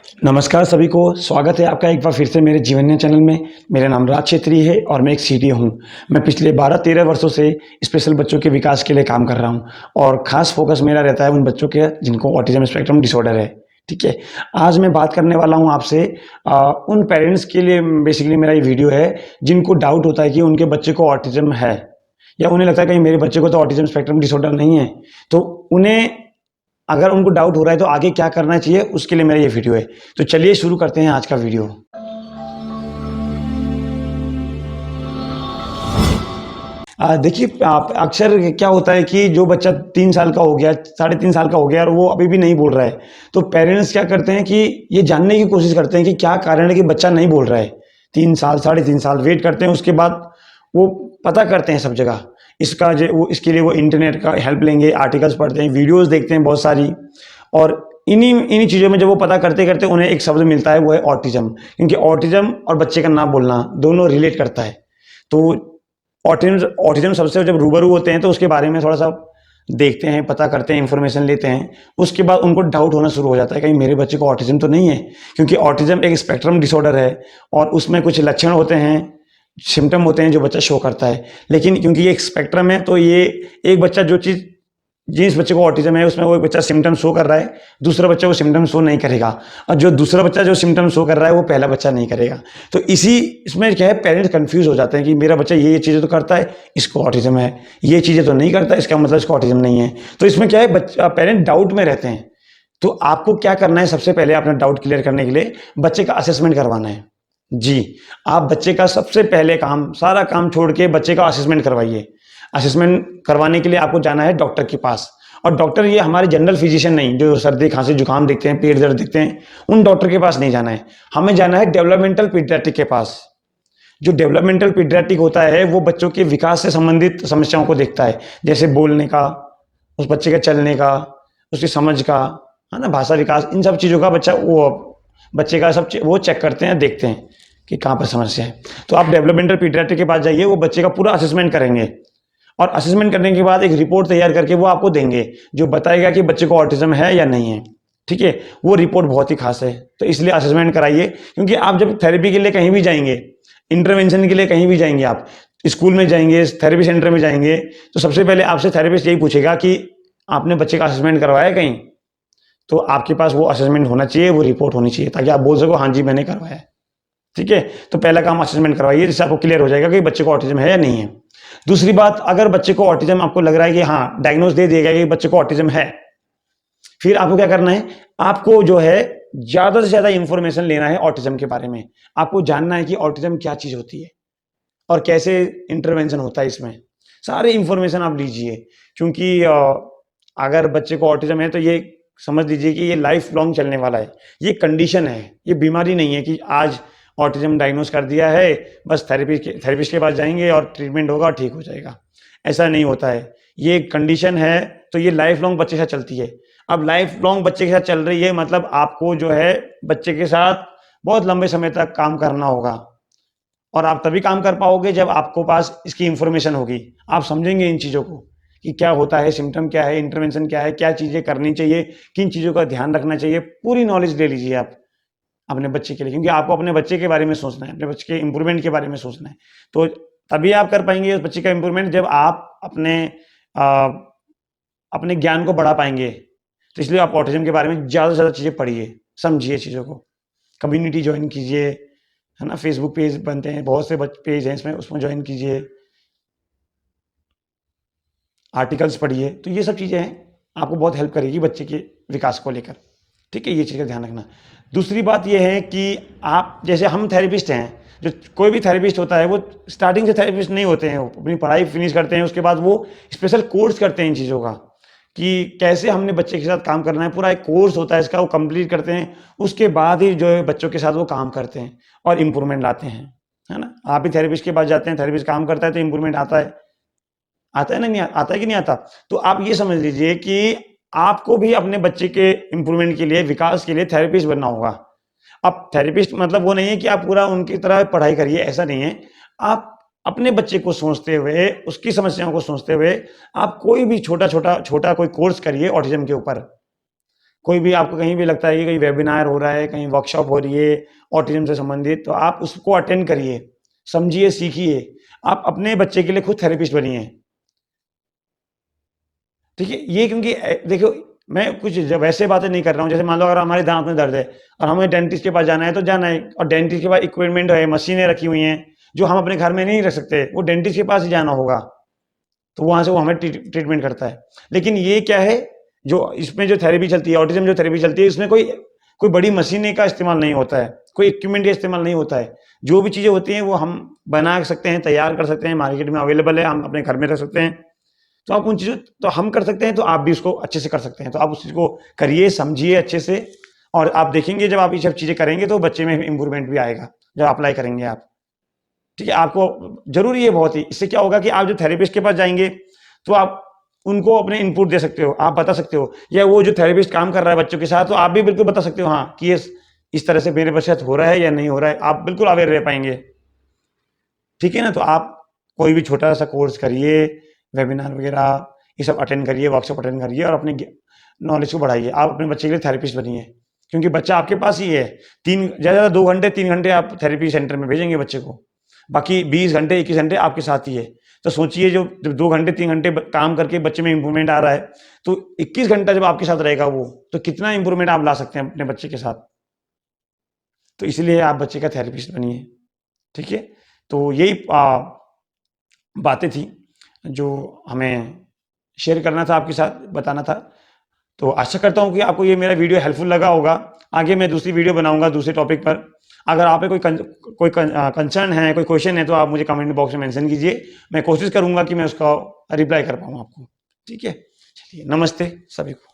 नमस्कार सभी को, स्वागत है आपका एक बार फिर से मेरे जीवन्या चैनल में। मेरा नाम राज छेत्री है और मैं एक सीटीओ हूँ। मैं पिछले 12-13 वर्षों से स्पेशल बच्चों के विकास के लिए काम कर रहा हूँ और ख़ास फ़ोकस मेरा रहता है उन बच्चों के जिनको ऑटिज़म स्पेक्ट्रम डिसऑर्डर है, ठीक है? आज मैं बात करने वाला हूँ आपसे उन पेरेंट्स के लिए बेसिकली मेरा ये वीडियो है, जिनको डाउट होता है कि उनके बच्चे को ऑटिज़म है या उन्हें लगता है कहीं मेरे बच्चे को तो ऑटिज़म स्पेक्ट्रम डिसऑर्डर नहीं है। तो उन्हें अगर उनको डाउट हो रहा है तो आगे क्या करना चाहिए, उसके लिए मेरा ये वीडियो है। तो चलिए शुरू करते हैं आज का वीडियो। देखिए आप अक्सर क्या होता है कि जो बच्चा 3 साल का हो गया, साढ़े 3 साल का हो गया और वो अभी भी नहीं बोल रहा है, तो पेरेंट्स क्या करते हैं कि ये जानने की कोशिश करते हैं कि क्या कारण है कि बच्चा नहीं बोल रहा है। 3 साल, साढ़े 3 साल वेट करते हैं, उसके बाद वो पता करते हैं सब जगह। इसके लिए वो इंटरनेट का हेल्प लेंगे, आर्टिकल्स पढ़ते हैं, वीडियोज़ देखते हैं बहुत सारी और इन्हीं इन्हीं चीज़ों में जब वो पता करते-करते उन्हें एक शब्द मिलता है, वो है ऑटिज़म। क्योंकि ऑटिज़म और बच्चे का ना बोलना दोनों रिलेट करता है। तो ऑटिज़म सबसे जब रूबरू होते हैं तो उसके बारे में थोड़ा-सा देखते हैं, पता करते हैं, इन्फॉर्मेशन लेते हैं। उसके बाद उनको डाउट होना शुरू हो जाता है, कहीं मेरे बच्चे को ऑटिज़म तो नहीं है? क्योंकि ऑटिज़म एक स्पेक्ट्रम डिसऑर्डर है और उसमें कुछ लक्षण होते हैं, सिम्पटम होते हैं जो बच्चा शो करता है। लेकिन क्योंकि ये एक स्पेक्ट्रम है तो ये एक बच्चा जिस बच्चे को ऑटिज़म है उसमें वो एक बच्चा सिम्पटम शो कर रहा है, दूसरा बच्चा वो सिम्पटम शो नहीं करेगा और जो दूसरा बच्चा जो सिम्पटम शो कर रहा है वो पहला बच्चा नहीं करेगा। तो इसमें क्या है, पेरेंट्स कन्फ्यूज़ हो जाते हैं कि मेरा बच्चा ये चीज़ें तो करता है, इसको ऑटिज़म है, ये चीज़ें तो नहीं करता, इसका मतलब इसको ऑटिज़म नहीं है। तो इसमें क्या है, पेरेंट डाउट में रहते हैं। तो आपको क्या करना है, सबसे पहले अपना डाउट क्लियर करने के लिए बच्चे का असेसमेंट करवाना है। जी, आप बच्चे का सबसे पहले काम, सारा काम छोड़ के बच्चे का असेसमेंट करवाइए। असेसमेंट करवाने के लिए आपको जाना है डॉक्टर के पास और डॉक्टर ये हमारे जनरल फिजिशियन नहीं, जो सर्दी, खांसी, जुकाम देखते हैं, पेट दर्द देखते हैं, उन डॉक्टर के पास नहीं जाना है। हमें जाना है डेवलपमेंटल पीडियाट्रिक के पास। जो डेवलपमेंटल पीडियाट्रिक होता है, वो बच्चों के विकास से संबंधित समस्याओं को देखता है, जैसे बोलने का, उस बच्चे के चलने का, उसकी समझ का, है ना, भाषा विकास, इन सब चीज़ों का बच्चे का वो चेक करते हैं, देखते हैं कि कहाँ पर समस्या है। तो आप डेवलपमेंटल पीडियाट्रिक के पास जाइए, वो बच्चे का पूरा असेसमेंट करेंगे और असेसमेंट करने के बाद एक रिपोर्ट तैयार करके वो आपको देंगे, जो बताएगा कि बच्चे को ऑटिज़म है या नहीं है, ठीक है? वो रिपोर्ट बहुत ही खास है, तो इसलिए असेसमेंट कराइए। क्योंकि आप जब थेरेपी के लिए कहीं भी जाएँगे, इंटरवेंशन के लिए कहीं भी जाएँगे, आप स्कूल में जाएँगे, थेरेपी सेंटर में जाएँगे, तो सबसे पहले आपसे थेरेपिस्ट यही पूछेगा कि आपने बच्चे का असेसमेंट करवाया है कहीं? तो आपके पास वो असेसमेंट होना चाहिए, वो रिपोर्ट होनी चाहिए, ताकि आप बोल सको हाँ जी, मैंने करवाया है, ठीक है? तो पहला काम असेसमेंट करवाइए, जिससे आपको क्लियर हो जाएगा कि बच्चे को ऑटिज़म है या नहीं है। दूसरी बात, अगर बच्चे को ऑटिज़म आपको लग रहा है कि हाँ, डायग्नोज़ दे दिया गया कि बच्चे को ऑटिज़म है, फिर आपको क्या करना है, आपको जो है ज़्यादा से ज़्यादा इन्फॉर्मेशन लेना है ऑटिज़म के बारे में। आपको जानना है कि ऑटिज़म क्या चीज़ होती है और कैसे इंटरवेंशन होता है इसमें। सारी इन्फॉर्मेशन आप लीजिए, क्योंकि अगर बच्चे को ऑटिज़म है तो ये समझ लीजिए कि ये लाइफ लॉन्ग चलने वाला है। ये कंडीशन है, ये बीमारी नहीं है कि आज ऑटिज़म डायग्नोज़ कर दिया है, बस थेरेपिस्ट के पास जाएँगे और ट्रीटमेंट होगा और ठीक हो जाएगा। ऐसा नहीं होता है। ये एक कंडीशन है, तो ये लाइफ लॉन्ग बच्चे के साथ चलती है। अब लाइफ लॉन्ग बच्चे के साथ चल रही है, मतलब आपको जो है बच्चे के साथ बहुत लंबे समय तक काम करना होगा और आप तभी काम कर पाओगे जब आपको पास इसकी इन्फॉर्मेशन होगी। आप समझेंगे इन चीज़ों को कि क्या होता है, सिम्पटम क्या है, इंटरवेंशन क्या है, क्या चीज़ें करनी चाहिए, किन चीज़ों का ध्यान रखना चाहिए, पूरी नॉलेज ले लीजिए आप अपने बच्चे के लिए, क्योंकि आपको अपने बच्चे के बारे में सोचना है, अपने बच्चे के इम्प्रूवमेंट के बारे में सोचना है। तो तभी आप कर पाएँगे उस बच्चे का इम्प्रूवमेंट, जब आप अ, अपने ज्ञान को बढ़ा पाएँगे। तो इसलिए आप ऑटिज़म के बारे में ज़्यादा से ज़्यादा चीज़ें पढ़िए, समझिए चीज़ों को। कम्युनिटी जॉइन कीजिए, है ना? फ़ेसबुक पेज बनते हैं, बहुत से पेज हैं इसमें, उसमें जॉइन कीजिए। आर्टिकल्स पढ़िए, तो ये सब चीज़ें हैं, आपको बहुत हेल्प करेगी बच्चे के विकास को लेकर, ठीक है? ये चीज़ का ध्यान रखना। दूसरी बात ये है कि आप, जैसे हम थेरेपिस्ट हैं, जो कोई भी थेरेपिस्ट होता है वो स्टार्टिंग से थेरेपिस्ट नहीं होते हैं, वो अपनी पढ़ाई फिनिश करते हैं, उसके बाद वो स्पेशल कोर्स करते हैं इन चीज़ों का, कि कैसे हमने बच्चे के साथ काम करना है, पूरा एक कोर्स होता है इसका, वो कंप्लीट करते हैं, उसके बाद ही जो है बच्चों के साथ वो काम करते हैं और इम्प्रूवमेंट लाते हैं, है ना? आप भी थेरेपिस्ट के पास जाते हैं, थेरेपिस्ट काम करता है तो इम्प्रूवमेंट आता है। आता है ना, नहीं आता है कि नहीं आता? तो आप ये समझ लीजिए कि आपको भी अपने बच्चे के इम्प्रूवमेंट के लिए, विकास के लिए थेरेपिस्ट बनना होगा। अब थेरेपिस्ट मतलब वो नहीं है कि आप पूरा उनकी तरह पढ़ाई करिए, ऐसा नहीं है। आप अपने बच्चे को सोचते हुए, उसकी समस्याओं को सोचते हुए, आप कोई भी छोटा कोई कोर्स करिए ऑटिज़म के ऊपर। कोई भी आपको कहीं भी लगता है कि कहीं वेबिनार हो रहा है, कहीं वर्कशॉप हो रही है ऑटिज्म से संबंधित, तो आप उसको अटेंड करिए, समझिए, सीखिए। आप अपने बच्चे के लिए खुद थेरेपिस्ट बनिए। ठीक है? ये क्योंकि देखो, मैं कुछ वैसे बातें नहीं कर रहा हूँ, जैसे मान लो अगर हमारे दांत में दर्द है और हमें डेंटिस्ट के पास जाना है तो जाना है, और डेंटिस्ट के पास इक्विपमेंट है, मशीनें रखी हुई हैं जो हम अपने घर में नहीं रख सकते, वो डेंटिस्ट के पास ही जाना होगा, तो वहां से वो हमें ट्रीटमेंट करता है। लेकिन ये क्या है, जो इसमें जो थेरेपी चलती है, ऑटिज्म जो थेरेपी चलती है, इसमें कोई कोई बड़ी मशीनें का इस्तेमाल नहीं होता है, कोई इक्विपमेंट का इस्तेमाल नहीं होता है। जो भी चीज़ें होती हैं वो हम बना सकते हैं, तैयार कर सकते हैं, मार्केट में अवेलेबल है, हम अपने घर में रख सकते हैं। तो आप उन चीज़ों तो हम कर सकते हैं, तो आप भी उसको अच्छे से कर सकते हैं। तो आप उस चीज़ को करिए, समझिए अच्छे से, और आप देखेंगे जब आप ये सब चीज़ें करेंगे तो बच्चे में इम्प्रूवमेंट भी आएगा जब अप्लाई करेंगे आप। ठीक है? आपको ज़रूरी है बहुत ही। इससे क्या होगा कि आप जो थेरेपिस्ट के पास जाएंगे तो आप उनको अपने इनपुट दे सकते हो, आप बता सकते हो, या वो जो थेरेपिस्ट काम कर रहा है बच्चों के साथ, तो आप भी बिल्कुल बता सकते हो, हाँ, कि ये इस तरह से मेरे बच्चे साथ हो रहा है या नहीं हो रहा है, आप बिल्कुल अवेयर रह पाएंगे। ठीक है ना? तो आप कोई भी छोटा सा कोर्स करिए, वेबिनार वगैरह ये सब अटेंड करिए, वर्कशॉप अटेंड करिए, और अपने नॉलेज को बढ़ाइए। आप अपने बच्चे के लिए थेरेपिस्ट बनिए, क्योंकि बच्चा आपके पास ही है। ज़्यादा 2 घंटे 3 घंटे आप थेरेपी सेंटर में भेजेंगे बच्चे को, बाकी 20 घंटे 21 घंटे आपके साथ ही है। तो सोचिए, जो 2 घंटे 3 घंटे काम करके बच्चे में इंप्रूवमेंट आ रहा है, तो 21 घंटा जब आपके साथ रहेगा वो, तो कितना इंप्रूवमेंट आप ला सकते हैं अपने बच्चे के साथ। तो इसलिए आप बच्चे का थेरेपिस्ट बनिए। ठीक है? तो यही बातें थी जो हमें शेयर करना था, आपके साथ बताना था। तो आशा करता हूँ कि आपको ये मेरा वीडियो हेल्पफुल लगा होगा। आगे मैं दूसरी वीडियो बनाऊंगा दूसरे टॉपिक पर। अगर आप पे कोई कंसर्न है, कोई क्वेश्चन है, तो आप मुझे कमेंट बॉक्स में मेंशन कीजिए। मैं कोशिश करूंगा कि मैं उसका रिप्लाई कर पाऊँ आपको। ठीक है? चलिए, नमस्ते सभी को।